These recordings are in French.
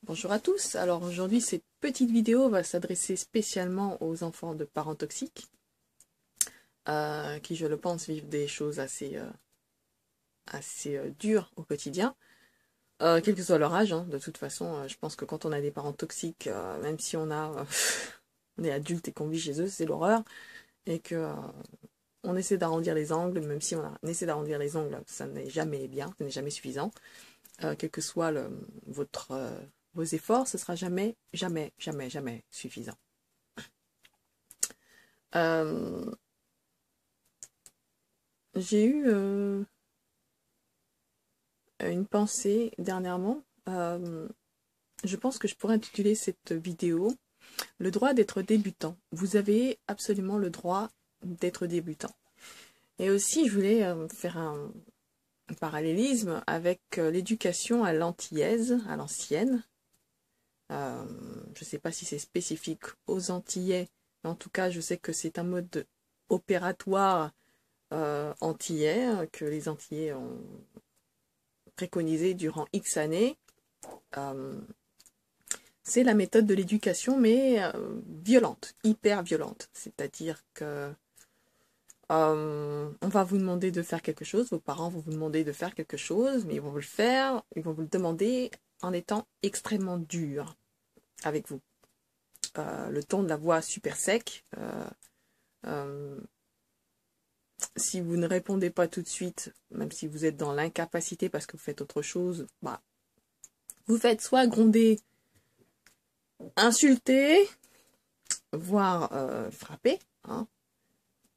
Bonjour à tous. Alors aujourd'hui, cette petite vidéo va s'adresser spécialement aux enfants de parents toxiques qui, je le pense, vivent des choses assez dures au quotidien, quel que soit leur âge. De toute façon, je pense que quand on a des parents toxiques, même si on est adulte et qu'on vit chez eux, c'est l'horreur et que on essaie d'arrondir les angles, même si on essaie d'arrondir les angles, ça n'est jamais bien, ça n'est jamais suffisant. Quel que soit vos efforts, ce sera jamais suffisant. J'ai eu une pensée dernièrement. Je pense que je pourrais intituler cette vidéo « Le droit d'être débutant ». Vous avez absolument le droit d'être débutant. Et aussi, je voulais faire un parallélisme avec l'éducation à l'antillaise, à l'ancienne. Je ne sais pas si c'est spécifique aux Antillais, mais en tout cas, je sais que c'est un mode opératoire antillais que les Antillais ont préconisé durant X années. C'est la méthode de l'éducation, mais violente, hyper violente. C'est-à-dire que on va vous demander de faire quelque chose, vos parents vont vous demander de faire quelque chose, mais ils vont vous le faire, ils vont vous le demander en étant extrêmement durs avec vous. Le ton de la voix super sec. Si vous ne répondez pas tout de suite, même si vous êtes dans l'incapacité parce que vous faites autre chose, vous faites soit gronder, insulter, voire frapper,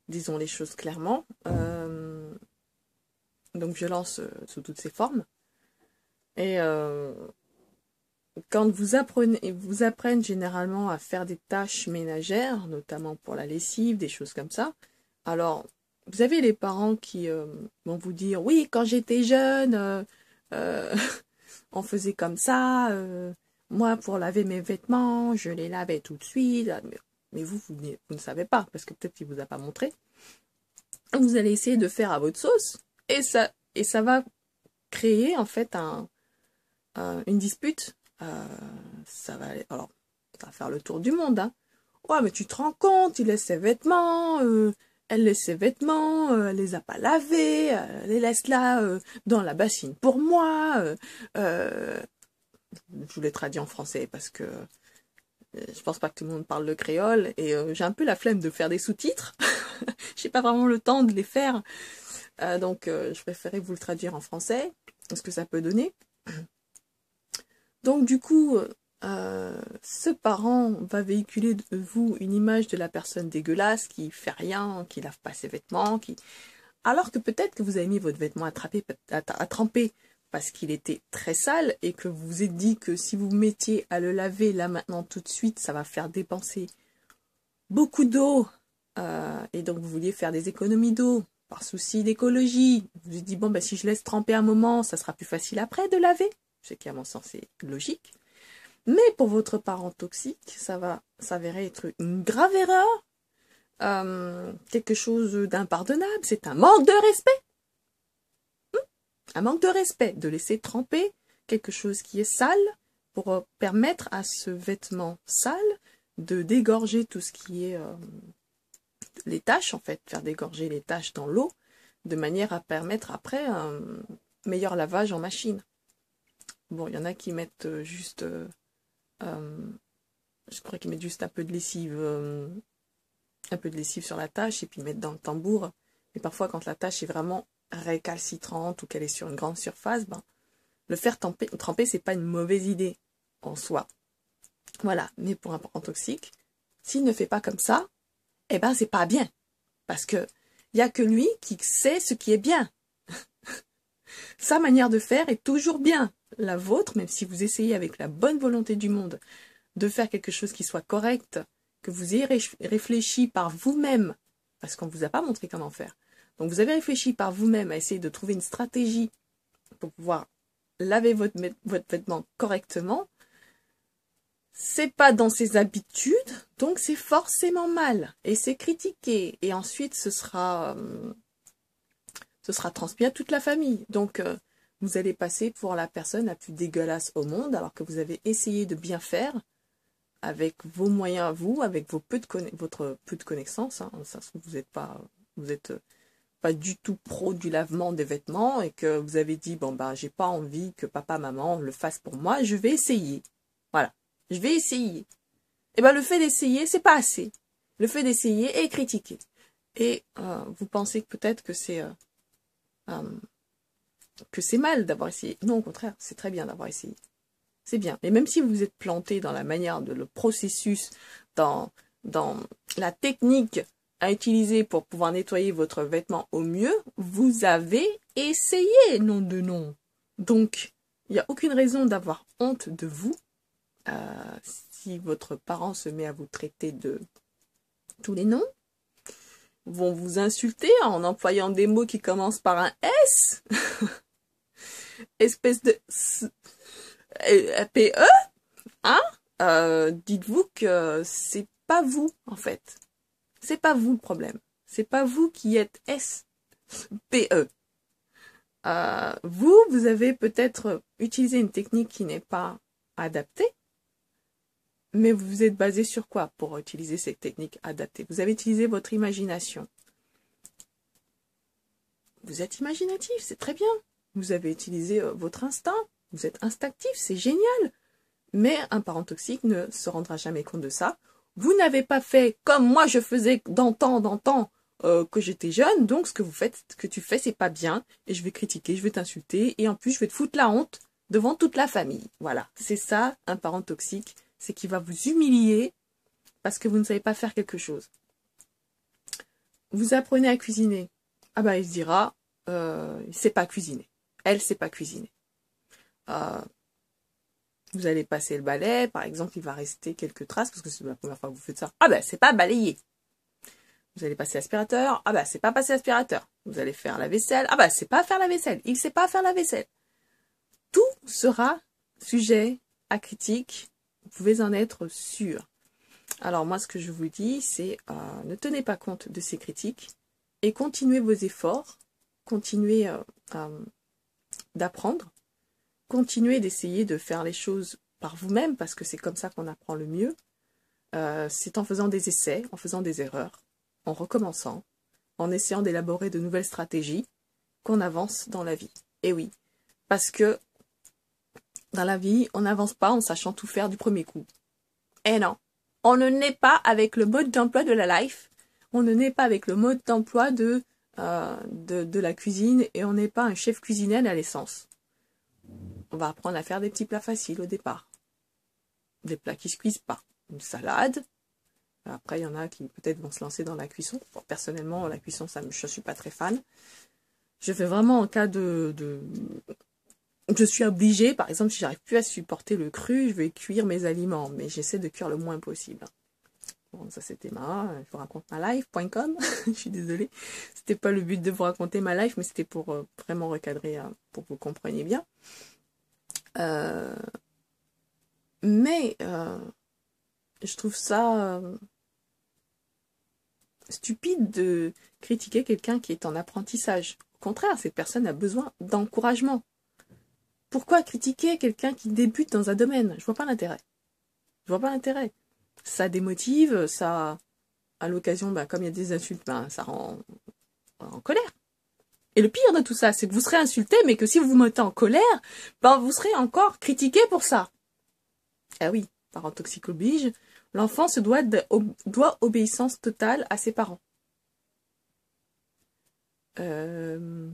disons les choses clairement. Donc violence sous toutes ses formes. Et quand vous apprennent généralement à faire des tâches ménagères, notamment pour la lessive, des choses comme ça, alors vous avez les parents qui vont vous dire « Oui, quand j'étais jeune, on faisait comme ça, moi pour laver mes vêtements, je les lavais tout de suite. » Mais vous ne savez pas, parce que peut-être qu'il ne vous a pas montré. Vous allez essayer de faire à votre sauce, et ça va créer en fait une dispute. Ça va faire le tour du monde. Ouais, mais tu te rends compte, il laisse ses vêtements, elle laisse ses vêtements, elle les a pas lavés, elle les laisse là dans la bassine pour moi. Je vous l'ai traduit en français parce que je pense pas que tout le monde parle le créole et j'ai un peu la flemme de faire des sous-titres. J'ai pas vraiment le temps de les faire. Donc je préférais vous le traduire en français, ce que ça peut donner. Donc du coup, ce parent va véhiculer de vous une image de la personne dégueulasse qui fait rien, qui lave pas ses vêtements, alors que peut-être que vous avez mis votre vêtement à tremper parce qu'il était très sale et que vous vous êtes dit que si vous mettiez à le laver là maintenant tout de suite, ça va faire dépenser beaucoup d'eau et donc vous vouliez faire des économies d'eau par souci d'écologie. Vous vous êtes dit bon si je laisse tremper un moment, ça sera plus facile après de laver. Ce qui à mon sens est logique. Mais pour votre parent toxique, ça va s'avérer être une grave erreur, quelque chose d'impardonnable, c'est un manque de respect. Un manque de respect, de laisser tremper quelque chose qui est sale pour permettre à ce vêtement sale de dégorger tout ce qui est les taches, en fait, faire dégorger les taches dans l'eau, de manière à permettre après un meilleur lavage en machine. Bon, il y en a qui mettent juste... je crois qu'ils mettent juste un peu de lessive sur la tâche et puis ils mettent dans le tambour. Mais parfois, quand la tâche est vraiment récalcitrante ou qu'elle est sur une grande surface, le faire tremper, c'est pas une mauvaise idée en soi. Voilà. Mais pour un parent toxique, s'il ne fait pas comme ça, c'est pas bien. Parce que il y a que lui qui sait ce qui est bien. Sa manière de faire est toujours bien. La vôtre, même si vous essayez avec la bonne volonté du monde de faire quelque chose qui soit correct, que vous ayez réfléchi par vous-même, parce qu'on ne vous a pas montré comment faire. Donc vous avez réfléchi par vous-même à essayer de trouver une stratégie pour pouvoir laver votre vêtement correctement. C'est pas dans ses habitudes, donc c'est forcément mal. Et c'est critiqué. Et ensuite, ce sera transmis à toute la famille. Donc, vous allez passer pour la personne la plus dégueulasse au monde, alors que vous avez essayé de bien faire avec vos moyens à vous, avec vos votre peu de connaissances. Hein. Ça se trouve, vous êtes pas du tout pro du lavement des vêtements et que vous avez dit, bon, bah, j'ai pas envie que papa, maman le fasse pour moi, je vais essayer. Voilà, je vais essayer. Et ben, le fait d'essayer, c'est pas assez. Le fait d'essayer est critiqué. Et vous pensez peut-être que c'est mal d'avoir essayé. Non, au contraire, c'est très bien d'avoir essayé. C'est bien. Et même si vous êtes planté dans la manière de le processus, dans la technique à utiliser pour pouvoir nettoyer votre vêtement au mieux, vous avez essayé, nom de nom. Donc, il n'y a aucune raison d'avoir honte de vous. Si votre parent se met à vous traiter de tous les noms, vont vous insulter en employant des mots qui commencent par un S, espèce de PE, hein, dites-vous que c'est pas vous, en fait. C'est pas vous le problème. C'est pas vous qui êtes SPE. Vous avez peut-être utilisé une technique qui n'est pas adaptée, mais vous vous êtes basé sur quoi pour utiliser cette technique adaptée? Vous avez utilisé votre imagination. Vous êtes imaginatif, c'est très bien. Vous avez utilisé votre instinct. Vous êtes instinctif, c'est génial. Mais un parent toxique ne se rendra jamais compte de ça. Vous n'avez pas fait comme moi je faisais d'antan que j'étais jeune, donc ce que tu fais, c'est pas bien, et je vais critiquer, je vais t'insulter, et en plus je vais te foutre la honte devant toute la famille. Voilà, c'est ça un parent toxique, c'est qu'il va vous humilier parce que vous ne savez pas faire quelque chose. Vous apprenez à cuisiner. Ah bah il se dira, il sait pas cuisiner. Elle sait pas cuisiner. Vous allez passer le balai, par exemple, il va rester quelques traces, parce que c'est la première fois que vous faites ça. Ah ben, c'est pas balayer. Vous allez passer l'aspirateur. Ah ben, c'est pas passer l'aspirateur. Vous allez faire la vaisselle. Ah ben, c'est pas faire la vaisselle. Il sait pas faire la vaisselle. Tout sera sujet à critique. Vous pouvez en être sûr. Alors moi, ce que je vous dis, c'est ne tenez pas compte de ces critiques et continuez vos efforts. Continuez d'apprendre. Continuez d'essayer de faire les choses par vous-même, parce que c'est comme ça qu'on apprend le mieux. C'est en faisant des essais, en faisant des erreurs, en recommençant, en essayant d'élaborer de nouvelles stratégies, qu'on avance dans la vie. Et oui, parce que dans la vie, on n'avance pas en sachant tout faire du premier coup. Et non, on ne naît pas avec le mode d'emploi de la life, on ne naît pas avec le mode d'emploi de la cuisine, et on n'est pas un chef cuisinier à l'essence. On va apprendre à faire des petits plats faciles au départ. Des plats qui ne se cuisent pas. Une salade. Après, il y en a qui peut-être vont se lancer dans la cuisson. Bon, personnellement, la cuisson, je ne suis pas très fan. Je fais vraiment en cas je suis obligée, par exemple, si j'arrive plus à supporter le cru, je vais cuire mes aliments. Mais j'essaie de cuire le moins possible. Bon, ça c'était je vous raconte ma life.com. Je suis désolée. C'était pas le but de vous raconter ma life, mais c'était pour vraiment recadrer, pour que vous compreniez bien. Mais je trouve ça stupide de critiquer quelqu'un qui est en apprentissage. Au contraire, cette personne a besoin d'encouragement. Pourquoi critiquer quelqu'un qui débute dans un domaine? Je vois pas l'intérêt. Je vois pas l'intérêt. Ça démotive, ça, à l'occasion, comme il y a des insultes, ça rend en colère. Et le pire de tout ça, c'est que vous serez insulté, mais que si vous vous mettez en colère, vous serez encore critiqué pour ça. Ah oui, parent toxique oblige, l'enfant doit obéissance totale à ses parents. Je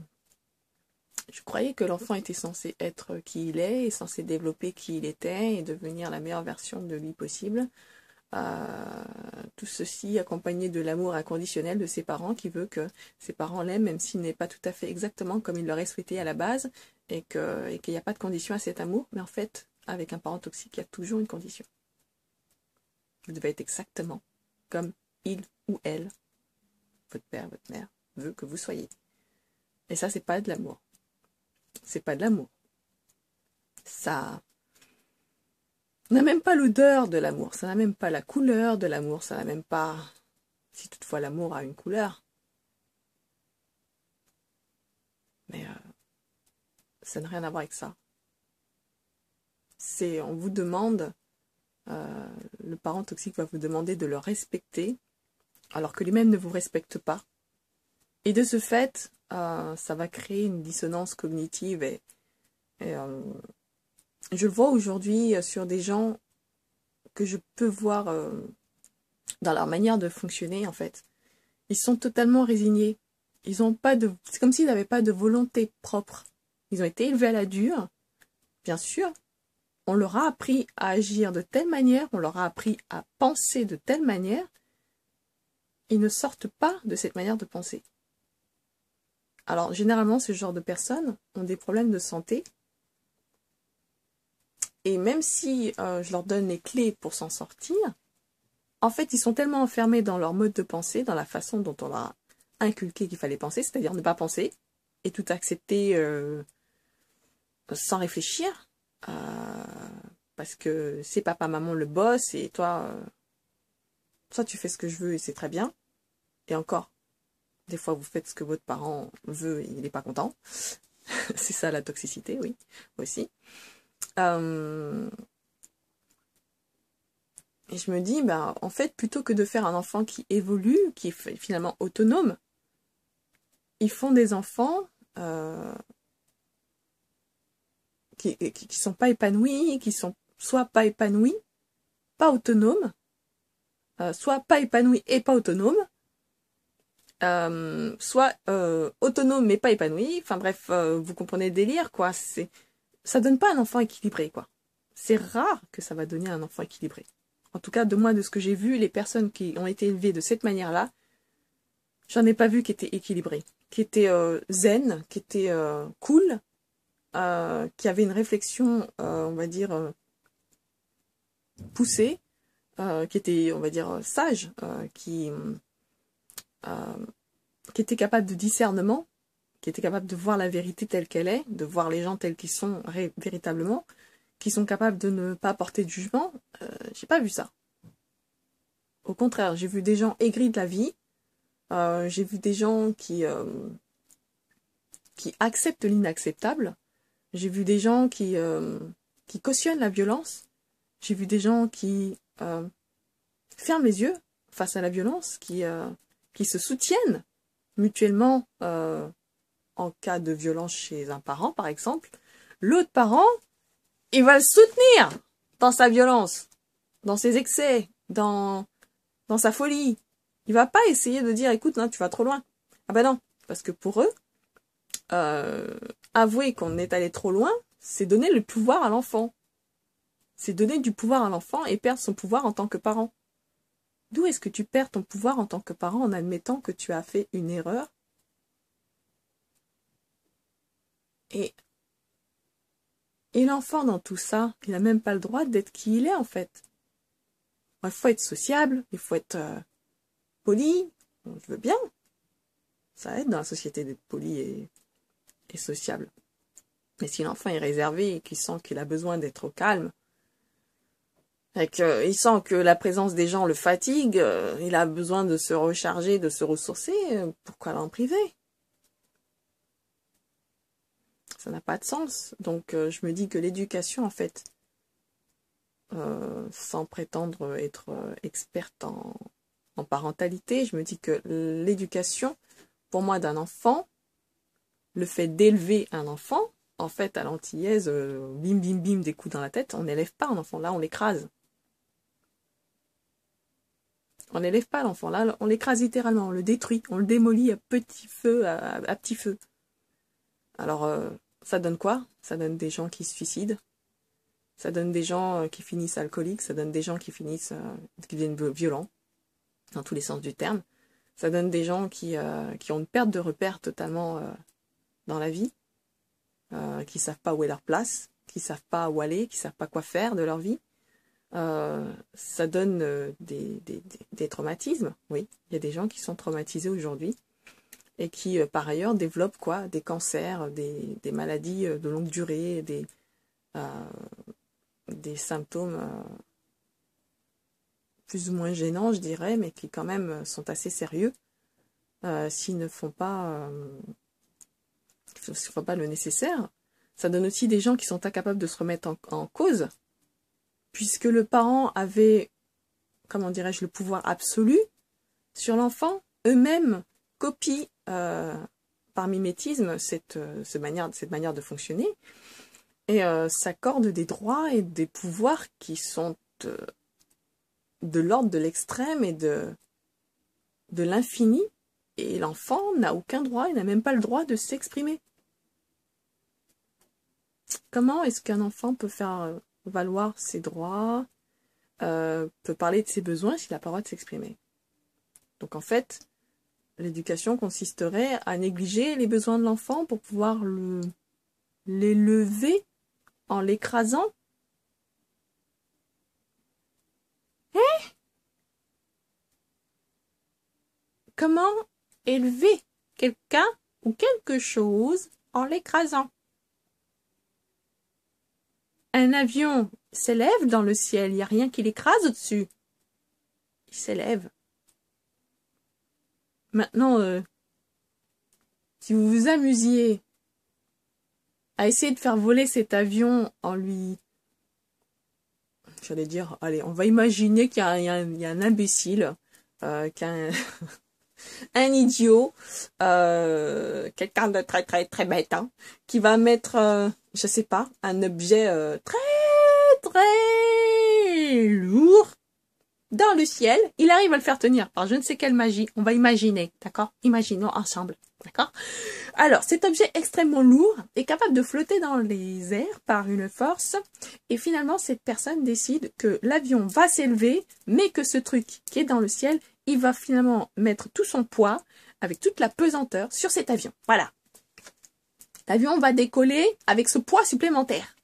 croyais que l'enfant était censé être qui il est, et censé développer qui il était et devenir la meilleure version de lui possible. Tout ceci accompagné de l'amour inconditionnel de ses parents, qui veut que ses parents l'aiment, même s'il n'est pas tout à fait exactement comme il l'aurait souhaité à la base, et qu'il n'y a pas de condition à cet amour. Mais en fait, avec un parent toxique, il y a toujours une condition. Vous devez être exactement comme il ou elle, votre père, votre mère, veut que vous soyez. Et ça, c'est pas de l'amour. C'est pas de l'amour. Ça n'a même pas l'odeur de l'amour, ça n'a même pas la couleur de l'amour, ça n'a même pas... Si toutefois l'amour a une couleur. Mais ça n'a rien à voir avec ça. On vous demande, le parent toxique va vous demander de le respecter, alors que lui-même ne vous respecte pas. Et de ce fait, ça va créer une dissonance cognitive. Et je le vois aujourd'hui sur des gens que je peux voir dans leur manière de fonctionner, en fait. Ils sont totalement résignés. C'est comme s'ils n'avaient pas de volonté propre. Ils ont été élevés à la dure, bien sûr. On leur a appris à agir de telle manière, on leur a appris à penser de telle manière. Ils ne sortent pas de cette manière de penser. Alors, généralement, ce genre de personnes ont des problèmes de santé. Et même si je leur donne les clés pour s'en sortir, en fait, ils sont tellement enfermés dans leur mode de pensée, dans la façon dont on leur a inculqué qu'il fallait penser, c'est-à-dire ne pas penser et tout accepter sans réfléchir, parce que c'est papa, maman le boss et toi tu fais ce que je veux et c'est très bien. Et encore, des fois vous faites ce que votre parent veut et il n'est pas content. C'est ça la toxicité, oui, aussi. Et je me dis, en fait, plutôt que de faire un enfant qui évolue, qui est finalement autonome, ils font des enfants qui sont pas épanouis, qui sont soit pas épanouis, pas autonomes, soit pas épanouis et pas autonomes, soit autonomes mais pas épanouis. Enfin bref, vous comprenez le délire, quoi. Ça donne pas un enfant équilibré, quoi. C'est rare que ça va donner un enfant équilibré. En tout cas, de ce que j'ai vu, les personnes qui ont été élevées de cette manière-là, j'en ai pas vu qui étaient équilibrées, qui étaient zen, qui étaient cool, qui avaient une réflexion, on va dire, poussée, qui étaient, on va dire, sages, qui étaient capables de discernement, qui étaient capables de voir la vérité telle qu'elle est, de voir les gens tels qu'ils sont véritablement, qui sont capables de ne pas porter de jugement. J'ai pas vu ça. Au contraire, j'ai vu des gens aigris de la vie, j'ai vu des gens qui acceptent l'inacceptable, j'ai vu des gens qui cautionnent la violence, j'ai vu des gens qui ferment les yeux face à la violence, qui se soutiennent mutuellement en cas de violence chez un parent, par exemple. L'autre parent, il va le soutenir dans sa violence, dans ses excès, dans sa folie. Il va pas essayer de dire, écoute, non, tu vas trop loin. Ah ben non, parce que pour eux, avouer qu'on est allé trop loin, c'est donner le pouvoir à l'enfant. C'est donner du pouvoir à l'enfant et perdre son pouvoir en tant que parent. D'où est-ce que tu perds ton pouvoir en tant que parent en admettant que tu as fait une erreur? Et l'enfant dans tout ça, il n'a même pas le droit d'être qui il est en fait. Il faut être sociable, il faut être poli. Bon, je veux bien. Ça aide dans la société d'être poli et sociable. Mais si l'enfant est réservé et qu'il sent qu'il a besoin d'être au calme, et qu'il sent que la présence des gens le fatigue, il a besoin de se recharger, de se ressourcer, pourquoi l'en priver? Ça n'a pas de sens. Donc je me dis que l'éducation, en fait, sans prétendre être experte en parentalité, je me dis que l'éducation, pour moi, d'un enfant, le fait d'élever un enfant, en fait, à l'antillaise, bim, bim, bim, des coups dans la tête, on n'élève pas un enfant, là, on l'écrase. On n'élève pas l'enfant, là, on l'écrase littéralement, on le détruit, on le démolit à petit feu, à petit feu. Alors, ça donne quoi? Ça donne des gens qui se suicident, ça donne des gens qui finissent alcooliques, ça donne des gens qui finissent, qui deviennent violents, dans tous les sens du terme. Ça donne des gens qui ont une perte de repères totalement dans la vie, qui savent pas où est leur place, qui savent pas où aller, qui savent pas quoi faire de leur vie. Ça donne des traumatismes, oui. Il y a des gens qui sont traumatisés aujourd'hui et qui, par ailleurs, développent quoi? Des cancers, des maladies de longue durée, des symptômes plus ou moins gênants, je dirais, mais qui quand même sont assez sérieux s'ils ne font pas le nécessaire Ça donne aussi des gens qui sont incapables de se remettre en cause, puisque le parent avait, comment dirais-je, le pouvoir absolu sur l'enfant, eux-mêmes copient par mimétisme cette manière de fonctionner et s'accordent des droits et des pouvoirs qui sont de l'ordre de l'extrême et de l'infini, et l'enfant n'a aucun droit, il n'a même pas le droit de s'exprimer. Comment est-ce qu'un enfant peut faire valoir ses droits, peut parler de ses besoins s'il n'a pas le droit de s'exprimer? Donc en fait, l'éducation consisterait à négliger les besoins de l'enfant pour pouvoir l'élever en l'écrasant. Comment élever quelqu'un ou quelque chose en l'écrasant? Un avion s'élève dans le ciel, il n'y a rien qui l'écrase au-dessus. Il s'élève. Maintenant, si vous vous amusiez à essayer de faire voler cet avion en lui... J'allais dire, allez, on va imaginer qu'il y a un imbécile, qu'il y a un idiot, quelqu'un de très très très bête, hein, qui va mettre, je sais pas, un objet très très lourd dans le ciel. Il arrive à le faire tenir par je ne sais quelle magie. On va imaginer, d'accord? Imaginons ensemble, d'accord? Alors, cet objet extrêmement lourd est capable de flotter dans les airs par une force, et finalement, cette personne décide que l'avion va s'élever, mais que ce truc qui est dans le ciel, il va finalement mettre tout son poids, avec toute la pesanteur, sur cet avion. Voilà. L'avion va décoller avec ce poids supplémentaire.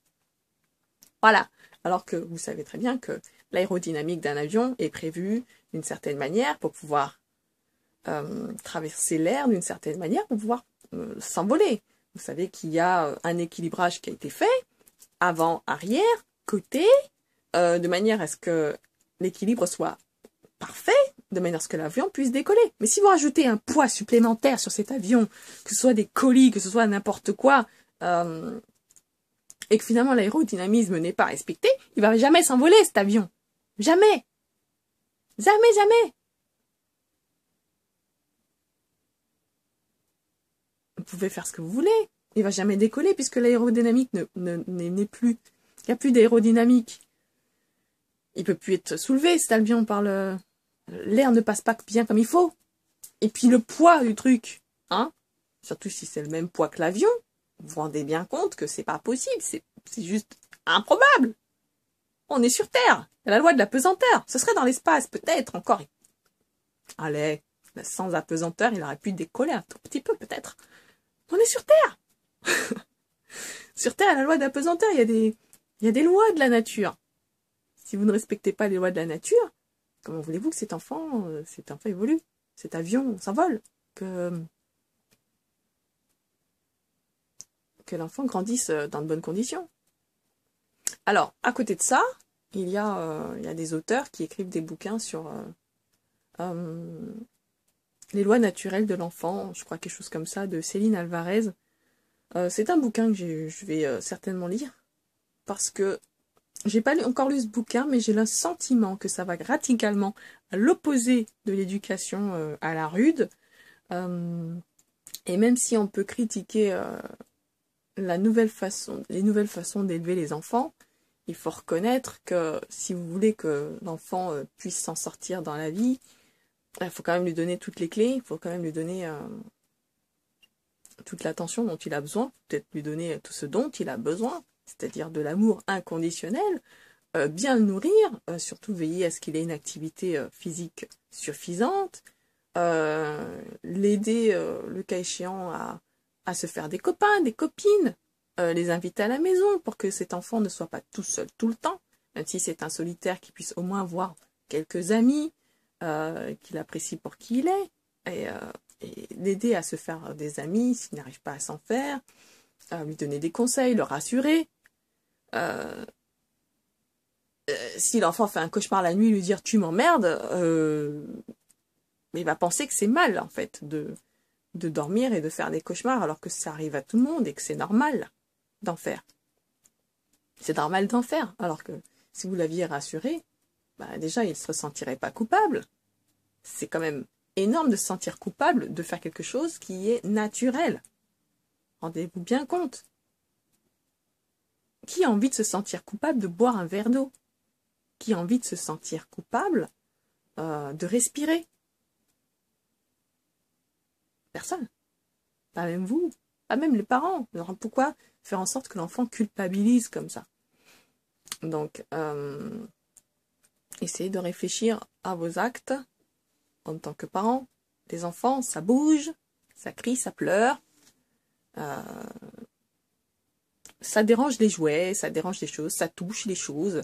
Voilà. Alors que vous savez très bien que l'aérodynamique d'un avion est prévue d'une certaine manière pour pouvoir traverser l'air d'une certaine manière, pour pouvoir s'envoler. Vous savez qu'il y a un équilibrage qui a été fait, avant, arrière, côté, de manière à ce que l'équilibre soit parfait, de manière à ce que l'avion puisse décoller. Mais si vous rajoutez un poids supplémentaire sur cet avion, que ce soit des colis, que ce soit n'importe quoi, et que finalement l'aérodynamisme n'est pas respecté, il va jamais s'envoler cet avion. Jamais. Jamais, jamais. Vous pouvez faire ce que vous voulez. Il va jamais décoller puisque l'aérodynamique n'est plus. Il n'y a plus d'aérodynamique. Il peut plus être soulevé cet avion par l'air ne passe pas bien comme il faut. Et puis le poids du truc, hein, surtout si c'est le même poids que l'avion, vous vous rendez bien compte que c'est pas possible, c'est juste improbable. On est sur Terre, il y a la loi de la pesanteur. Ce serait dans l'espace, peut-être encore. Allez, sans apesanteur, il aurait pu décoller un tout petit peu, peut-être. On est sur Terre. Sur Terre, la loi de la pesanteur, il y a des lois de la nature. Si vous ne respectez pas les lois de la nature, comment voulez-vous que cet enfant évolue, cet avion s'envole, que l'enfant grandisse dans de bonnes conditions? Alors, à côté de ça, il y a des auteurs qui écrivent des bouquins sur les lois naturelles de l'enfant, je crois quelque chose comme ça, de Céline Alvarez. C'est un bouquin que je vais certainement lire, parce que j'ai pas encore lu ce bouquin, mais j'ai le sentiment que ça va radicalement à l'opposé de l'éducation à la rude. Et même si on peut critiquer les nouvelles façons d'élever les enfants, il faut reconnaître que si vous voulez que l'enfant puisse s'en sortir dans la vie, il faut quand même lui donner toutes les clés, il faut quand même lui donner toute l'attention dont il a besoin, peut-être lui donner tout ce dont il a besoin, c'est-à-dire de l'amour inconditionnel, bien le nourrir, surtout veiller à ce qu'il ait une activité physique suffisante, l'aider, le cas échéant, à se faire des copains, des copines, les inviter à la maison pour que cet enfant ne soit pas tout seul tout le temps, même si c'est un solitaire, qu'il puisse au moins voir quelques amis, qu'il apprécie pour qui il est, et l'aider à se faire des amis s'il n'arrive pas à s'en faire, lui donner des conseils, le rassurer. Si l'enfant fait un cauchemar la nuit, lui dire tu m'emmerdes, il va penser que c'est mal en fait de dormir et de faire des cauchemars alors que ça arrive à tout le monde et que c'est normal. d'en faire. C'est normal d'en faire. Alors que si vous l'aviez rassuré, bah déjà, il ne se ressentirait pas coupable. C'est quand même énorme de se sentir coupable de faire quelque chose qui est naturel. Rendez-vous bien compte. Qui a envie de se sentir coupable de boire un verre d'eau? Qui a envie de se sentir coupable de respirer? Personne. Pas même vous. Pas même les parents. Alors pourquoi faire en sorte que l'enfant culpabilise comme ça? Donc, essayez de réfléchir à vos actes en tant que parent. Les enfants, ça bouge, ça crie, ça pleure. Ça dérange les jouets, ça dérange les choses, ça touche les choses,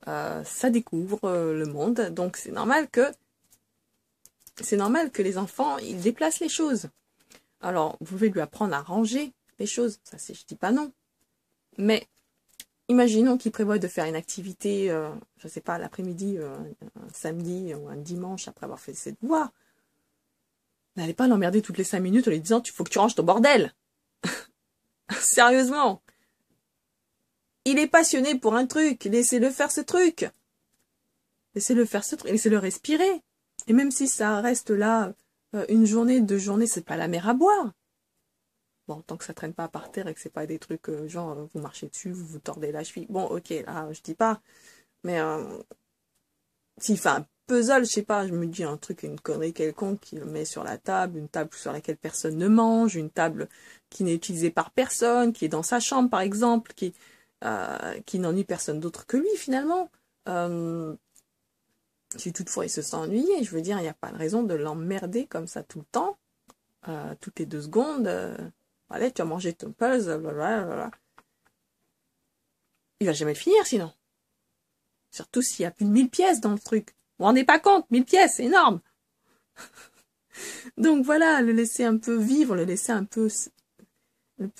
ça découvre le monde. Donc c'est normal que les enfants ils déplacent les choses. Alors vous pouvez lui apprendre à ranger les choses, ça c'est, je dis pas non. Mais imaginons qu'il prévoit de faire une activité, je sais pas, l'après-midi, un samedi ou un dimanche après avoir fait ses devoirs. N'allez pas l'emmerder toutes les 5 minutes en lui disant il faut que tu ranges ton bordel. Sérieusement. Il est passionné pour un truc, laissez-le faire ce truc. Laissez-le faire ce truc, laissez-le respirer. Et même si ça reste là une journée, 2 journées, c'est pas la mer à boire. Bon, tant que ça traîne pas par terre et que c'est pas des trucs genre vous marchez dessus, vous vous tordez la cheville. Bon, ok, là je dis pas. Mais s'il fait un puzzle, je sais pas, je me dis un truc, une connerie quelconque qu'il met sur la table, une table sur laquelle personne ne mange, une table qui n'est utilisée par personne, qui est dans sa chambre par exemple, qui n'ennuie personne d'autre que lui finalement. Si toutefois il se sent ennuyé, je veux dire, il n'y a pas de raison de l'emmerder comme ça tout le temps, toutes les 2 secondes. Allez, tu as mangé ton puzzle, blablabla. Il va jamais le finir sinon. Surtout s'il y a plus de 1000 pièces dans le truc. Vous vous rendez pas compte, 1000 pièces, c'est énorme. Donc voilà, le laisser un peu vivre, le laisser un peu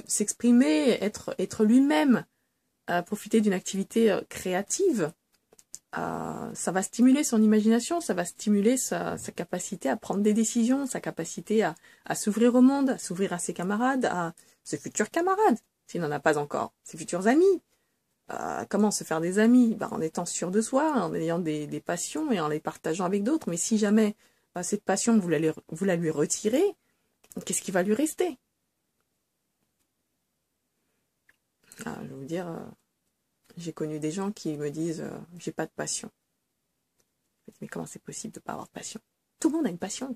s'exprimer, être lui-même, profiter d'une activité créative. Ça va stimuler son imagination, ça va stimuler sa capacité à prendre des décisions, sa capacité à s'ouvrir au monde, à s'ouvrir à ses camarades, à ses futurs camarades, s'il n'en a pas encore, ses futurs amis. Comment se faire des amis? En étant sûr de soi, en ayant des passions et en les partageant avec d'autres. Mais si jamais cette passion, vous la lui retirez, qu'est-ce qui va lui rester? Je vais vous dire... J'ai connu des gens qui me disent j'ai pas de passion. Mais comment c'est possible de ne pas avoir de passion? Tout le monde a une passion.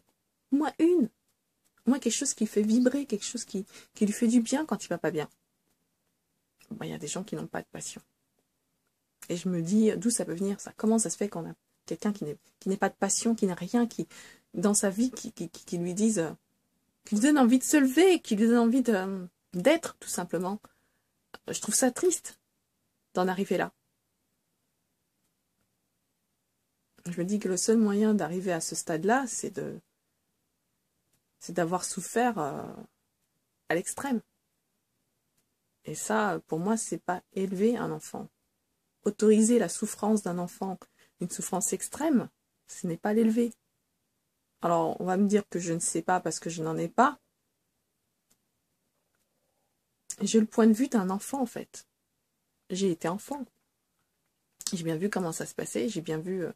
Au moins une. Au moins quelque chose qui fait vibrer, quelque chose qui lui fait du bien quand il va pas bien. Il y a des gens qui n'ont pas de passion. Et je me dis d'où ça peut venir ça? Comment ça se fait qu'on a quelqu'un qui n'ait pas de passion, qui n'a rien qui dans sa vie qui lui dise, qui lui donne envie de se lever, qui lui donne envie d'être tout simplement. Je trouve ça triste d'en arriver là. Je me dis que le seul moyen d'arriver à ce stade-là, c'est d'avoir souffert à l'extrême. Et ça, pour moi, c'est pas élever un enfant. Autoriser la souffrance d'un enfant, une souffrance extrême, ce n'est pas l'élever. Alors, on va me dire que je ne sais pas parce que je n'en ai pas. J'ai le point de vue d'un enfant, en fait. J'ai été enfant. J'ai bien vu comment ça se passait, j'ai bien vu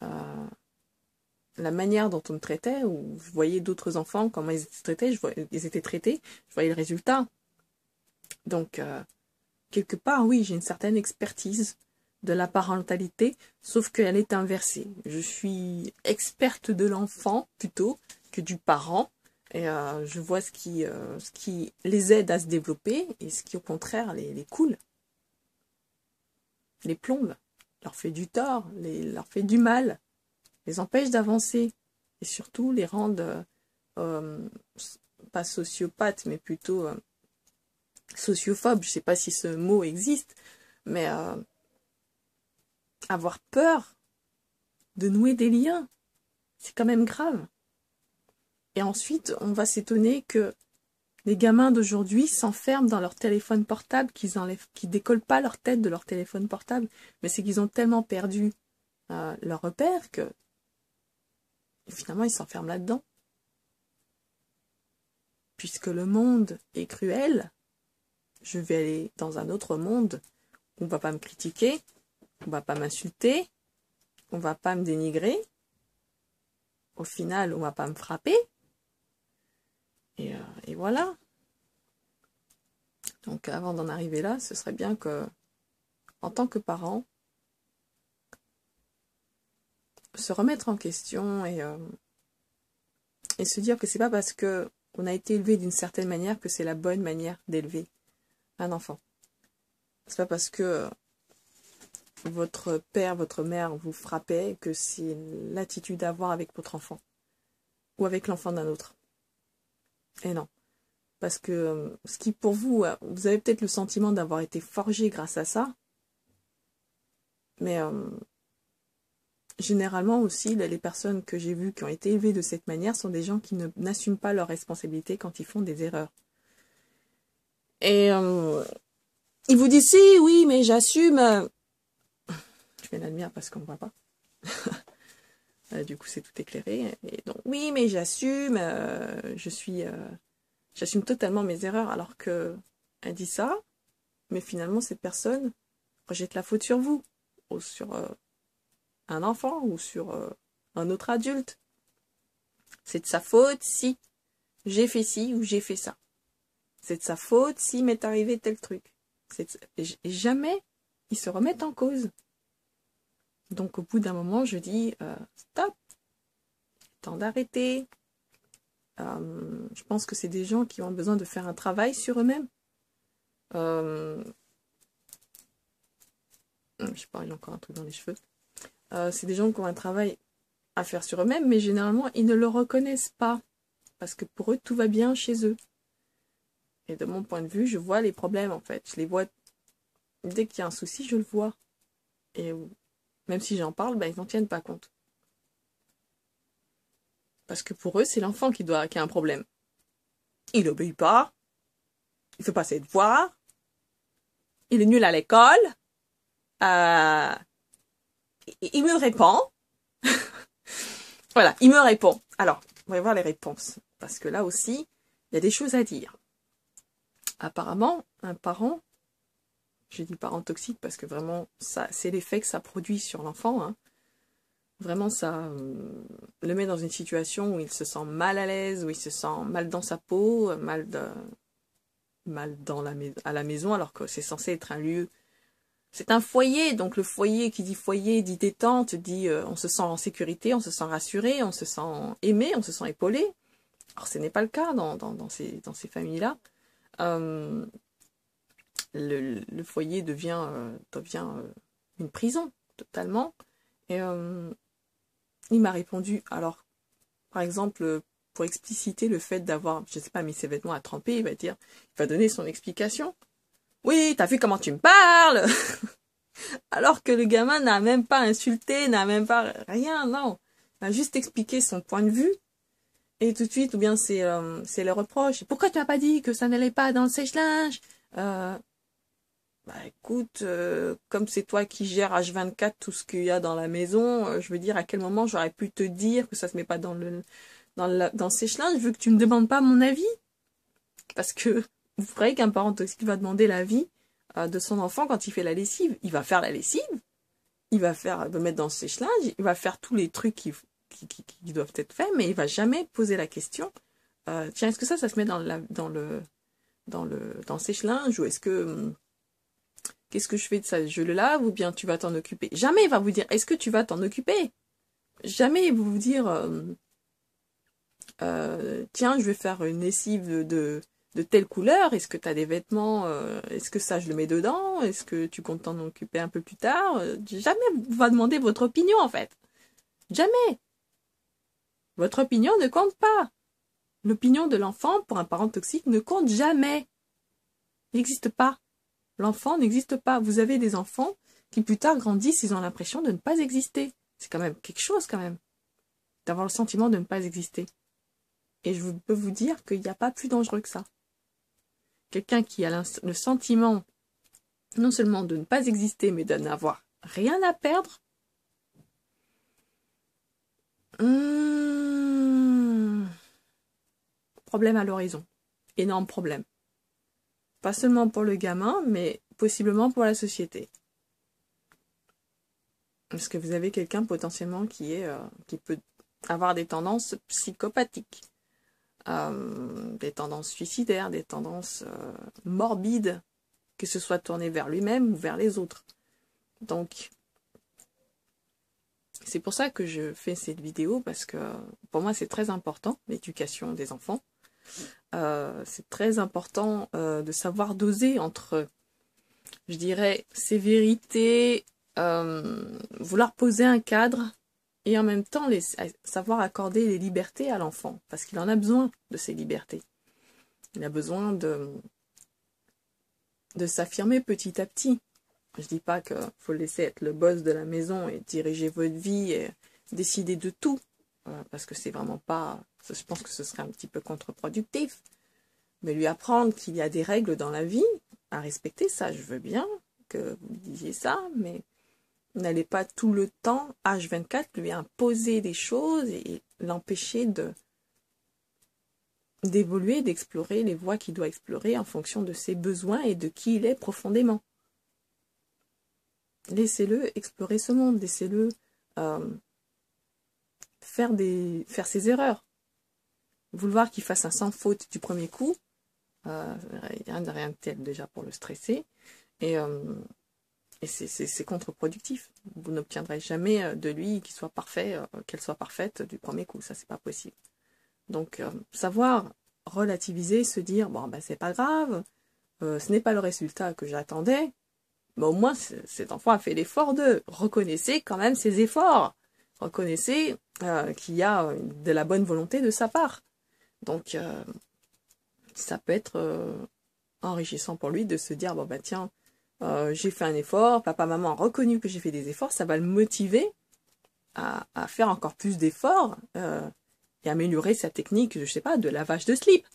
la manière dont on me traitait, ou je voyais d'autres enfants, comment ils étaient traités, je voyais le résultat. Donc, quelque part, oui, j'ai une certaine expertise de la parentalité, sauf qu'elle est inversée. Je suis experte de l'enfant, plutôt, que du parent, et je vois ce qui les aide à se développer, et ce qui, au contraire, les coule, les plombe, leur fait du tort, leur fait du mal, les empêche d'avancer, et surtout les rendent, pas sociopathes, mais plutôt sociophobes. Je ne sais pas si ce mot existe, mais avoir peur de nouer des liens, c'est quand même grave. Et ensuite, on va s'étonner que les gamins d'aujourd'hui s'enferment dans leur téléphone portable, qu'ils décollent pas leur tête de leur téléphone portable, mais c'est qu'ils ont tellement perdu leur repère que finalement ils s'enferment là-dedans. Puisque le monde est cruel, je vais aller dans un autre monde où on va pas me critiquer, on va pas m'insulter, on va pas me dénigrer. Au final, on va pas me frapper. Et voilà. Donc avant d'en arriver là, ce serait bien que, en tant que parent, se remettre en question et se dire que c'est pas parce que on a été élevé d'une certaine manière que c'est la bonne manière d'élever un enfant. C'est pas parce que votre père, votre mère vous frappait que c'est l'attitude à avoir avec votre enfant ou avec l'enfant d'un autre. Et non. Parce que ce qui pour vous, vous avez peut-être le sentiment d'avoir été forgé grâce à ça, mais généralement aussi, les personnes que j'ai vues qui ont été élevées de cette manière sont des gens qui n'assument pas leurs responsabilités quand ils font des erreurs. Et ils vous disent, si, oui, mais j'assume. Je mets la lumière parce qu'on ne voit pas. Du coup, c'est tout éclairé. Et donc, oui, mais j'assume, j'assume totalement mes erreurs, alors que elle dit ça, mais finalement, cette personne rejette la faute sur vous, ou sur un enfant, ou sur un autre adulte. C'est de sa faute si j'ai fait ci ou j'ai fait ça. C'est de sa faute si m'est arrivé tel truc. Et jamais ils se remettent en cause. Donc au bout d'un moment, je dis stop, temps d'arrêter. Je pense que c'est des gens qui ont besoin de faire un travail sur eux-mêmes. Je sais pas, il y a encore un truc dans les cheveux. C'est des gens qui ont un travail à faire sur eux-mêmes, mais généralement, ils ne le reconnaissent pas. Parce que pour eux, tout va bien chez eux. Et de mon point de vue, je vois les problèmes, en fait. Je les vois. Dès qu'il y a un souci, je le vois. Et même si j'en parle, ils n'en tiennent pas compte. Parce que pour eux, c'est l'enfant qui a un problème. Il n'obéit pas. Il ne fait pas ses devoirs. Il est nul à l'école. Il me répond. Voilà, il me répond. Alors, on va voir les réponses. Parce que là aussi, il y a des choses à dire. Apparemment, un parent, je dis parent toxique parce que vraiment, ça, c'est l'effet que ça produit sur l'enfant. Hein. Vraiment, ça le met dans une situation où il se sent mal à l'aise, où il se sent mal dans sa peau, mal à la maison, alors que c'est censé être un lieu. C'est un foyer, donc le foyer qui dit foyer dit détente, dit on se sent en sécurité, on se sent rassuré, on se sent aimé, on se sent épaulé. Alors ce n'est pas le cas dans ces familles-là. Le foyer devient une prison, totalement. Et il m'a répondu, alors, par exemple, pour expliciter le fait d'avoir, je sais pas, mis ses vêtements à tremper, il va donner son explication. Oui, t'as vu comment tu me parles? Alors que le gamin n'a même pas insulté, n'a même pas rien, non. Il a juste expliqué son point de vue. Et tout de suite, ou bien c'est le reproche. Pourquoi tu m'as pas dit que ça n'allait pas dans le sèche-linge? Écoute, comme c'est toi qui gères H24 tout ce qu'il y a dans la maison, je veux dire, à quel moment j'aurais pu te dire que ça se met pas dans le sèche-linge, vu que tu me demandes pas mon avis? Parce que vous croyez qu'un parent toxique va demander l'avis de son enfant quand il fait la lessive? Il va faire la lessive, il va mettre dans le sèche-linge, il va faire tous les trucs qui doivent être faits, mais il va jamais poser la question. Tiens, est-ce que ça se met dans le sèche-linge, ou est-ce que qu'est-ce que je fais de ça? Je le lave ou bien tu vas t'en occuper? Jamais il va vous dire, est-ce que tu vas t'en occuper? Jamais il va vous dire, tiens, je vais faire une lessive de telle couleur. Est-ce que tu as des vêtements? Est-ce que ça, je le mets dedans? Est-ce que tu comptes t'en occuper un peu plus tard? Jamais il va demander votre opinion, en fait. Jamais. Votre opinion ne compte pas. L'opinion de l'enfant, pour un parent toxique, ne compte jamais. Il n'existe pas. L'enfant n'existe pas. Vous avez des enfants qui plus tard grandissent, ils ont l'impression de ne pas exister. C'est quand même quelque chose, quand même, d'avoir le sentiment de ne pas exister. Et je peux vous dire qu'il n'y a pas plus dangereux que ça. Quelqu'un qui a le sentiment non seulement de ne pas exister, mais de n'avoir rien à perdre, problème à l'horizon. Énorme problème. Pas seulement pour le gamin, mais possiblement pour la société. Parce que vous avez quelqu'un potentiellement qui peut avoir des tendances psychopathiques, des tendances suicidaires, des tendances morbides, que ce soit tourné vers lui-même ou vers les autres. Donc, c'est pour ça que je fais cette vidéo, parce que pour moi c'est très important, l'éducation des enfants. C'est très important de savoir doser entre, je dirais, sévérité, vouloir poser un cadre, et en même temps savoir accorder les libertés à l'enfant, parce qu'il en a besoin de ces libertés. Il a besoin de s'affirmer petit à petit. Je dis pas qu'il faut le laisser être le boss de la maison et diriger votre vie et décider de tout, parce que c'est vraiment pas... Je pense que ce serait un petit peu contre-productif. Mais lui apprendre qu'il y a des règles dans la vie à respecter, ça je veux bien que vous disiez ça, mais n'allez pas tout le temps, H24, lui imposer des choses et l'empêcher d'évoluer, d'explorer les voies qu'il doit explorer en fonction de ses besoins et de qui il est profondément. Laissez-le explorer ce monde, laissez-le faire ses erreurs. Vouloir qu'il fasse un sans faute du premier coup, rien de tel déjà pour le stresser, et c'est contre-productif. Vous n'obtiendrez jamais de lui qu'il soit parfait, qu'elle soit parfaite du premier coup, ça c'est pas possible. Donc savoir relativiser, se dire bon ben c'est pas grave, ce n'est pas le résultat que j'attendais, mais au moins cet enfant a fait l'effort reconnaissez quand même ses efforts, reconnaissez qu'il y a de la bonne volonté de sa part. Donc ça peut être enrichissant pour lui de se dire bon ben tiens, j'ai fait un effort, papa maman a reconnu que j'ai fait des efforts, ça va le motiver à faire encore plus d'efforts et améliorer sa technique, je sais pas, de lavage de slip.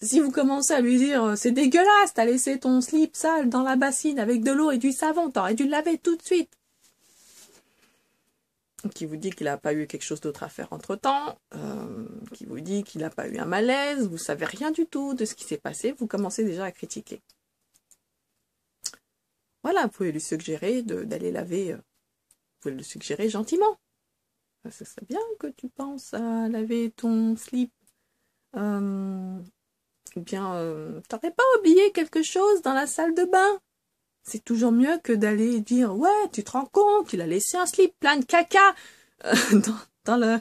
Si vous commencez à lui dire c'est dégueulasse, t'as laissé ton slip sale dans la bassine avec de l'eau et du savon, t'aurais dû le laver tout de suite. Qui vous dit qu'il n'a pas eu quelque chose d'autre à faire entre-temps, qui vous dit qu'il n'a pas eu un malaise, vous savez rien du tout de ce qui s'est passé, vous commencez déjà à critiquer. Voilà, vous pouvez lui suggérer d'aller laver, vous pouvez le suggérer gentiment. Ce serait bien que tu penses à laver ton slip. Ou bien, t'aurais pas oublié quelque chose dans la salle de bain? C'est toujours mieux que d'aller dire « Ouais, tu te rends compte, il a laissé un slip plein de caca dans le... »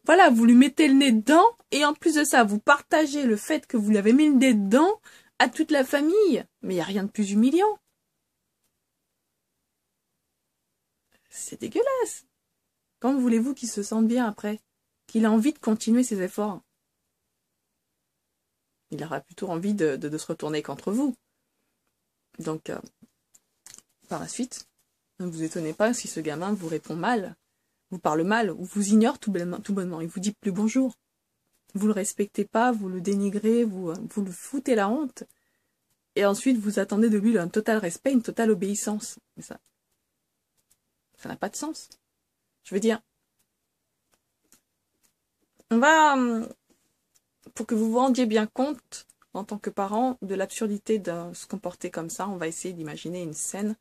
Voilà, vous lui mettez le nez dedans, et en plus de ça, vous partagez le fait que vous lui avez mis le nez dedans à toute la famille. Mais il n'y a rien de plus humiliant. C'est dégueulasse. Comment voulez-vous qu'il se sente bien après? Qu'il a envie de continuer ses efforts? Il aura plutôt envie de se retourner contre vous. Donc, par la suite, ne vous étonnez pas si ce gamin vous répond mal, vous parle mal, ou vous ignore tout bonnement, il vous dit plus bonjour. Vous le respectez pas, vous le dénigrez, vous le foutez la honte, et ensuite vous attendez de lui un total respect, une totale obéissance. Mais ça n'a pas de sens. Je veux dire, on va, pour que vous vous rendiez bien compte, en tant que parent, de l'absurdité de se comporter comme ça, on va essayer d'imaginer une scène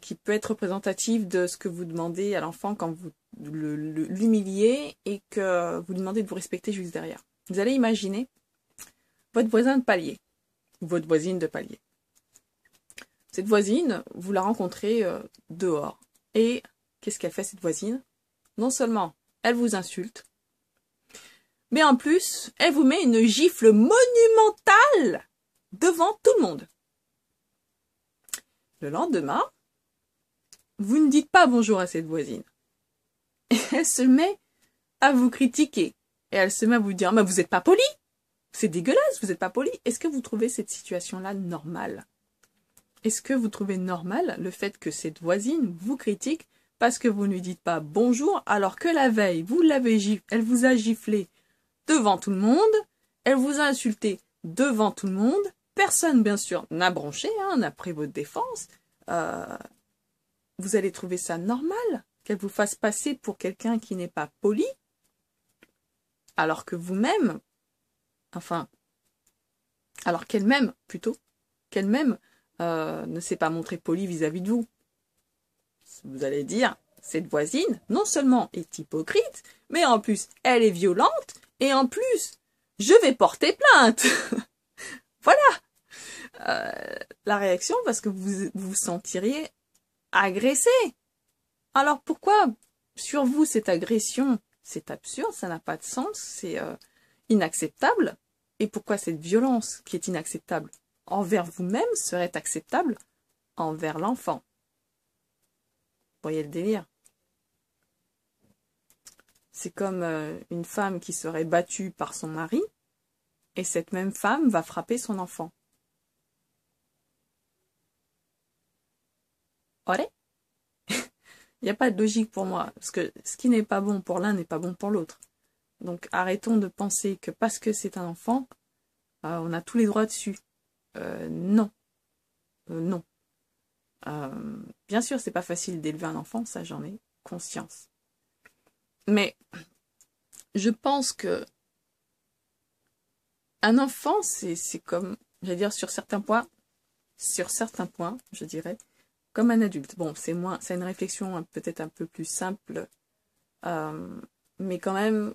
qui peut être représentative de ce que vous demandez à l'enfant quand vous l'humiliez et que vous lui demandez de vous respecter juste derrière. Vous allez imaginer votre voisin de palier, ou votre voisine de palier. Cette voisine, vous la rencontrez dehors. Et qu'est-ce qu'elle fait, cette voisine? Non seulement elle vous insulte, mais en plus, elle vous met une gifle monumentale devant tout le monde. Le lendemain, vous ne dites pas bonjour à cette voisine. Et elle se met à vous critiquer. Et elle se met à vous dire, mais vous n'êtes pas poli. C'est dégueulasse, vous n'êtes pas poli. Est-ce que vous trouvez cette situation-là normale? Est-ce que vous trouvez normal le fait que cette voisine vous critique parce que vous ne lui dites pas bonjour alors que la veille, elle vous a giflé devant tout le monde, elle vous a insulté devant tout le monde, personne bien sûr n'a bronché, n'a pris votre défense, vous allez trouver ça normal qu'elle vous fasse passer pour quelqu'un qui n'est pas poli, alors que vous-même, enfin, alors qu'elle-même, plutôt, qu'elle-même ne s'est pas montrée polie vis-à-vis de vous. Vous allez dire, cette voisine, non seulement est hypocrite, mais en plus, elle est violente, et en plus, je vais porter plainte. Voilà la réaction, parce que vous vous sentiriez agressé. Alors pourquoi sur vous cette agression? C'est absurde, ça n'a pas de sens, c'est inacceptable. Et pourquoi cette violence qui est inacceptable envers vous-même serait acceptable envers l'enfant? Vous voyez le délire? C'est comme une femme qui serait battue par son mari, et cette même femme va frapper son enfant. Ouais. Il n'y a pas de logique pour moi, parce que ce qui n'est pas bon pour l'un n'est pas bon pour l'autre. Donc arrêtons de penser que parce que c'est un enfant, on a tous les droits dessus. Non. Non. Bien sûr, c'est pas facile d'élever un enfant, ça j'en ai conscience. Mais je pense que un enfant, c'est comme, j'allais dire sur certains points, je dirais, comme un adulte. Bon, c'est une réflexion peut-être un peu plus simple, mais quand même,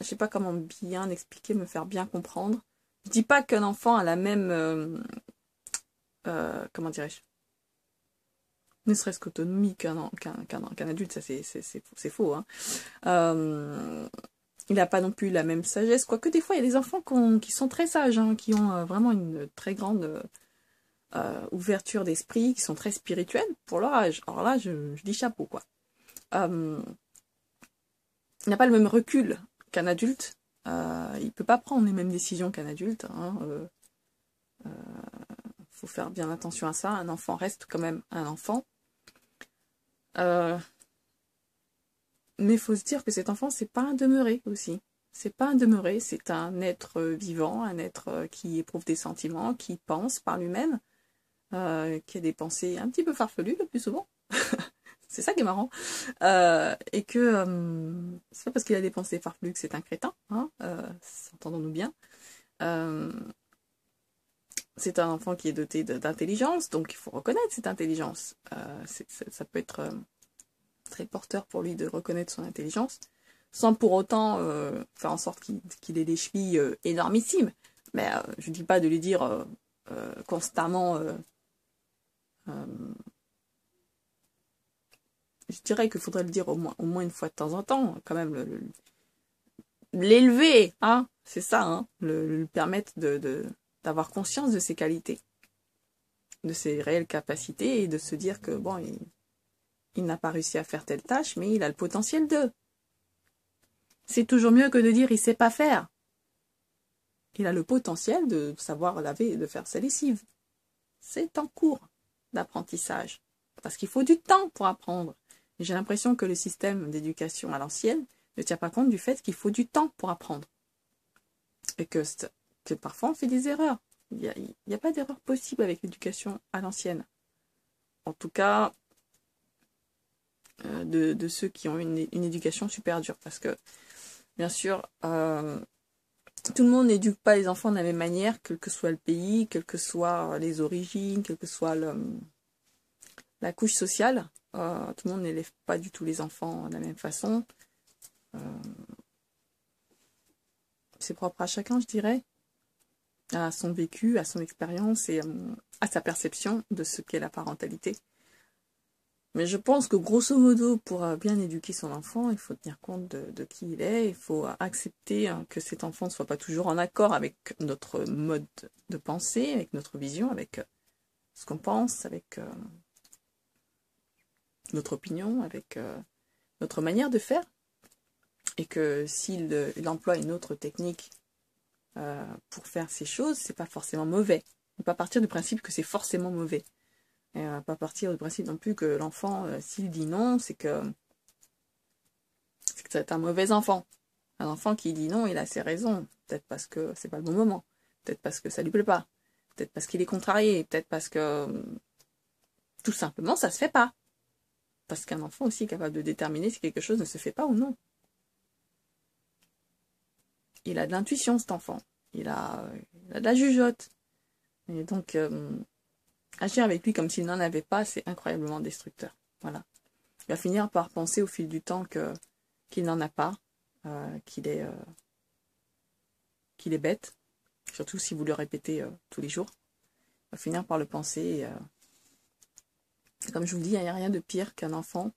je sais pas comment bien expliquer, me faire bien comprendre. Je dis pas qu'un enfant a la même, comment dirais-je, ne serait-ce qu'autonomie qu'un adulte, ça c'est faux. Hein. Il n'a pas non plus la même sagesse, quoique des fois il y a des enfants qui sont très sages, hein, qui ont vraiment une très grande ouverture d'esprit, qui sont très spirituels pour leur âge. Alors là, je dis chapeau, quoi. Il n'a pas le même recul qu'un adulte. Il ne peut pas prendre les mêmes décisions qu'un adulte. Hein. Faut faire bien attention à ça. Un enfant reste quand même un enfant. Mais il faut se dire que cet enfant, c'est pas un demeuré aussi. C'est pas un demeuré, c'est un être vivant, un être qui éprouve des sentiments, qui pense par lui-même, qui a des pensées un petit peu farfelues le plus souvent. C'est ça qui est marrant. Et que c'est pas parce qu'il a des pensées farfelues que c'est un crétin, hein, entendons-nous bien. C'est un enfant qui est doté d'intelligence, donc il faut reconnaître cette intelligence. Ça peut être très porteur pour lui de reconnaître son intelligence, sans pour autant faire en sorte qu'il ait des chevilles énormissimes. Mais je ne dis pas de lui dire constamment... je dirais qu'il faudrait le dire au moins une fois de temps en temps, quand même l'élever, hein, c'est ça, hein, le permettre d'avoir conscience de ses qualités, de ses réelles capacités, et de se dire que bon, il n'a pas réussi à faire telle tâche, mais il a le potentiel de. C'est toujours mieux que de dire il sait pas faire. Il a le potentiel de savoir laver et de faire sa lessive. C'est en cours d'apprentissage, parce qu'il faut du temps pour apprendre. J'ai l'impression que le système d'éducation à l'ancienne ne tient pas compte du fait qu'il faut du temps pour apprendre. Et que parfois on fait des erreurs. Il n'y a pas d'erreur possible avec l'éducation à l'ancienne. En tout cas, de ceux qui ont une éducation super dure. Parce que, bien sûr, tout le monde n'éduque pas les enfants de la même manière, quel que soit le pays, quelles que soient les origines, quelle que soit la couche sociale. Tout le monde n'élève pas du tout les enfants de la même façon. C'est propre à chacun, je dirais, à son vécu, à son expérience et à sa perception de ce qu'est la parentalité. Mais je pense que grosso modo, pour bien éduquer son enfant, il faut tenir compte de qui il est, il faut accepter que cet enfant ne soit pas toujours en accord avec notre mode de pensée, avec notre vision, avec ce qu'on pense, avec notre opinion, avec notre manière de faire. Et que s'il emploie une autre technique pour faire ces choses, c'est pas forcément mauvais. On ne peut pas partir du principe que c'est forcément mauvais. Et on va pas partir du principe non plus que l'enfant, s'il dit non, c'est que c'est un mauvais enfant. Un enfant qui dit non, il a ses raisons. Peut-être parce que c'est pas le bon moment. Peut-être parce que ça lui plaît pas. Peut-être parce qu'il est contrarié. Peut-être parce que tout simplement ça se fait pas. Parce qu'un enfant aussi est capable de déterminer si quelque chose ne se fait pas ou non. Il a de l'intuition, cet enfant. il a de la jugeote. Et donc, agir avec lui comme s'il n'en avait pas, c'est incroyablement destructeur. Voilà. Il va finir par penser au fil du temps qu'il n'en a pas, qu'il est bête, surtout si vous le répétez tous les jours. Il va finir par le penser. Comme je vous dis, il n'y a rien de pire qu'un enfant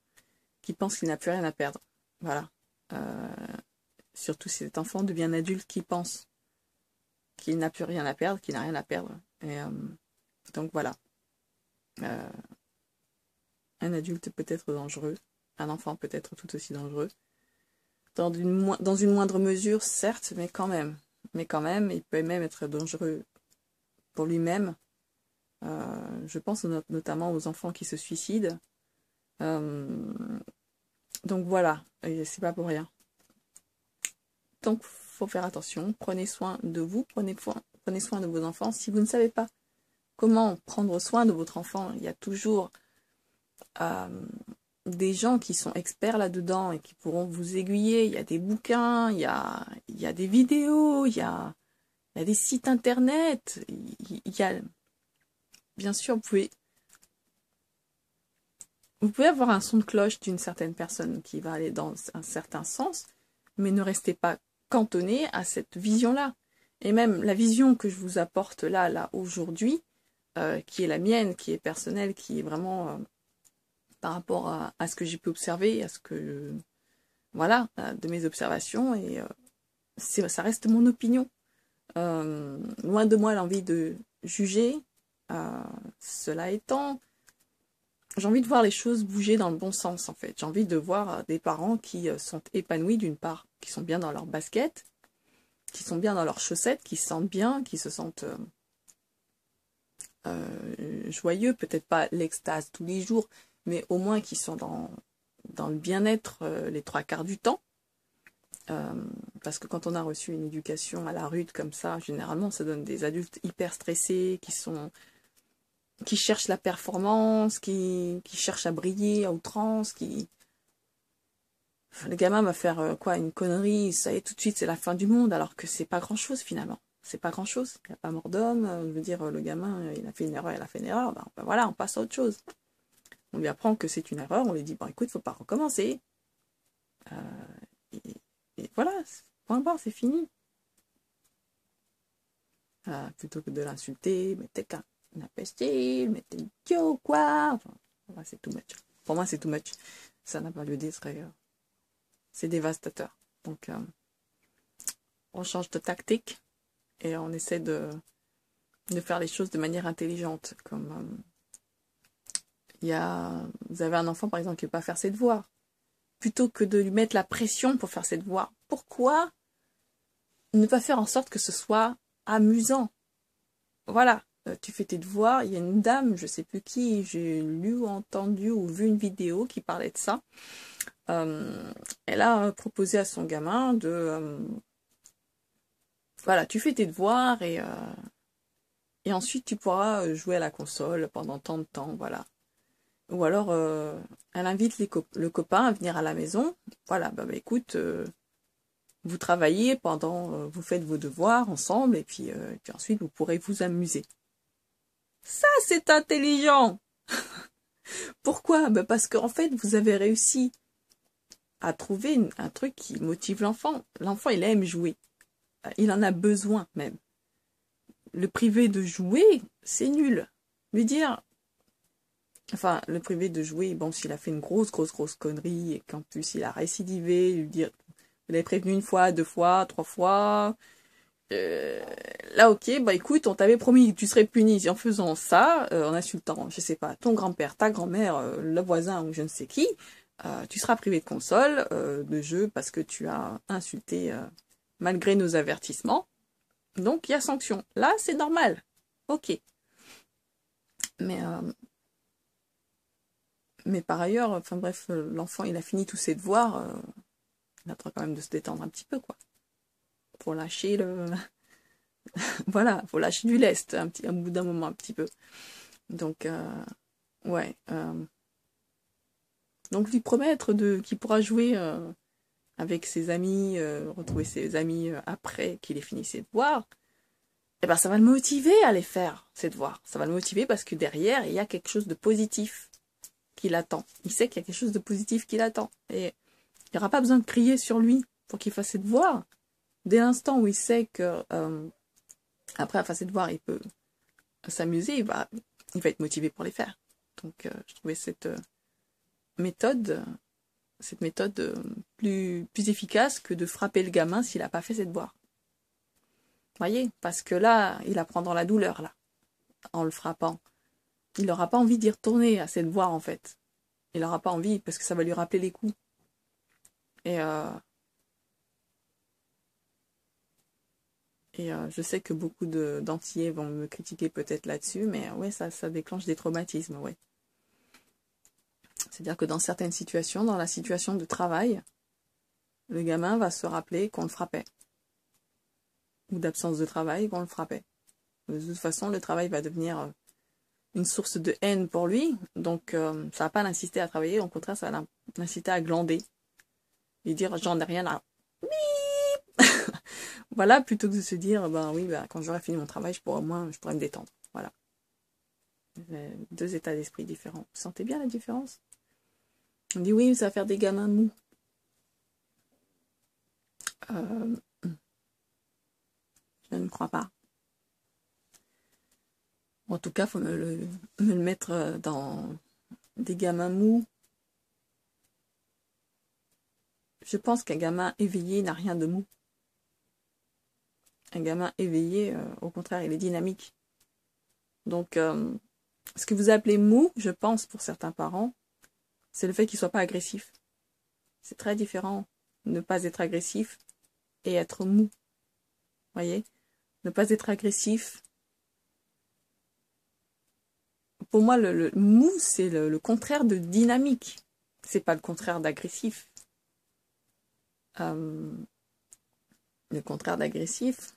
qui pense qu'il n'a plus rien à perdre. Voilà. Surtout si cet enfant devient un adulte qui pense qu'il n'a plus rien à perdre, qu'il n'a rien à perdre. Et donc voilà. Un adulte peut être dangereux, un enfant peut être tout aussi dangereux. Dans une moindre mesure, certes, mais quand même. Mais quand même, il peut même être dangereux pour lui-même. Je pense notamment aux enfants qui se suicident. Donc voilà, c'est pas pour rien. Donc, faut faire attention, prenez soin de vous, prenez soin de vos enfants. Si vous ne savez pas comment prendre soin de votre enfant, il y a toujours des gens qui sont experts là-dedans et qui pourront vous aiguiller. Il y a des bouquins, il y a des vidéos, il y a des sites internet. Il y a... Bien sûr, vous pouvez avoir un son de cloche d'une certaine personne qui va aller dans un certain sens, mais ne restez pas cantonné à cette vision-là. Et même la vision que je vous apporte là aujourd'hui, qui est la mienne, qui est personnelle, qui est vraiment par rapport à ce que j'ai pu observer, à ce que voilà, de mes observations, et ça reste mon opinion. Loin de moi l'envie de juger. Cela étant, j'ai envie de voir les choses bouger dans le bon sens, en fait. J'ai envie de voir des parents qui sont épanouis, d'une part, qui sont bien dans leur basket, qui sont bien dans leurs chaussettes, qui se sentent bien, qui se sentent joyeux, peut-être pas l'extase tous les jours, mais au moins qui sont dans le bien-être les 3/4 du temps. Parce que quand on a reçu une éducation à la rude comme ça, généralement, ça donne des adultes hyper stressés, qui cherchent la performance, qui cherchent à briller à outrance, Le gamin va faire une connerie, ça y est, tout de suite, c'est la fin du monde, alors que c'est pas grand-chose, finalement. C'est pas grand-chose, il n'y a pas mort d'homme, je veux dire, le gamin, il a fait une erreur, ben voilà, on passe à autre chose. On lui apprend que c'est une erreur, on lui dit, bon écoute, faut pas recommencer. Et voilà, point barre, c'est fini. Plutôt que de l'insulter, mais t'es qu'un imbécile, mais t'es idiot, quoi. Enfin, c'est too much. Pour moi, c'est too much. Ça n'a pas lieu d'être. C'est dévastateur. Donc, on change de tactique et on essaie de faire les choses de manière intelligente. Comme vous avez un enfant, par exemple, qui ne veut pas faire ses devoirs. Plutôt que de lui mettre la pression pour faire ses devoirs, pourquoi ne pas faire en sorte que ce soit amusant? Voilà, tu fais tes devoirs. Il y a une dame, je sais plus qui, j'ai lu, entendu ou vu une vidéo qui parlait de ça. Elle a proposé à son gamin de... voilà, tu fais tes devoirs et ensuite tu pourras jouer à la console pendant tant de temps, voilà. Ou alors, elle invite le copain à venir à la maison. Voilà, bah écoute, vous travaillez pendant, vous faites vos devoirs ensemble et puis ensuite vous pourrez vous amuser. Ça, c'est intelligent. Pourquoi? Bah parce qu'en fait, vous avez réussi à trouver un truc qui motive l'enfant. L'enfant, il aime jouer. Il en a besoin même. Le priver de jouer, c'est nul. Lui dire... Enfin, le priver de jouer, bon, s'il a fait une grosse connerie et qu'en plus il a récidivé, lui dire, vous l'avez prévenu 1 fois, 2 fois, 3 fois, là, ok, bah écoute, on t'avait promis que tu serais puni en faisant ça, en insultant, je sais pas, ton grand-père, ta grand-mère, le voisin ou je ne sais qui, tu seras privé de console, de jeu, parce que tu as insulté malgré nos avertissements. Donc, il y a sanction. Là, c'est normal. Ok. Mais par ailleurs, enfin bref, l'enfant, il a fini tous ses devoirs, il a le droit quand même de se détendre un petit peu, quoi. Pour lâcher le... voilà, faut lâcher du lest, un bout d'un moment, un petit peu. Donc, ouais. Donc, lui promettre qu'il pourra jouer avec ses amis, retrouver ses amis après qu'il ait fini ses devoirs, eh ben, ça va le motiver à les faire, ces devoirs. Ça va le motiver parce que derrière, il y a quelque chose de positif qui l'attend. Il sait qu'il y a quelque chose de positif qui l'attend. Et il n'y aura pas besoin de crier sur lui pour qu'il fasse ses devoirs. Dès l'instant où il sait que, après avoir fait ses devoirs, il peut s'amuser, il va être motivé pour les faire. Donc, je trouvais cette méthode plus efficace que de frapper le gamin s'il n'a pas fait ses devoirs. Voyez, parce que là, il apprend dans la douleur, là, en le frappant. Il n'aura pas envie d'y retourner à ses devoirs, en fait. Il n'aura pas envie, parce que ça va lui rappeler les coups. Et je sais que beaucoup d'antillais vont me critiquer peut-être là-dessus, mais ouais, ça déclenche des traumatismes, ouais. C'est-à-dire que dans certaines situations, dans la situation de travail, le gamin va se rappeler qu'on le frappait. Ou d'absence de travail, qu'on le frappait. De toute façon, le travail va devenir une source de haine pour lui, donc ça va pas l'inciter à travailler, au contraire, ça va l'inciter à glander. Et dire, j'en ai rien à... Voilà, plutôt que de se dire, ben oui, ben, quand j'aurai fini mon travail, je pourrai me détendre. Voilà. Deux états d'esprit différents. Vous sentez bien la différence? On dit oui, ça va faire des gamins mous. Je ne crois pas. En tout cas, il faut me le mettre dans des gamins mous. Je pense qu'un gamin éveillé n'a rien de mou. Un gamin éveillé, au contraire, il est dynamique. Donc, ce que vous appelez mou, je pense, pour certains parents, c'est le fait qu'il ne soit pas agressif. C'est très différent. Ne pas être agressif et être mou. Voyez? Ne pas être agressif. Pour moi, le mou, c'est le contraire de dynamique. C'est pas le contraire d'agressif. Le contraire d'agressif,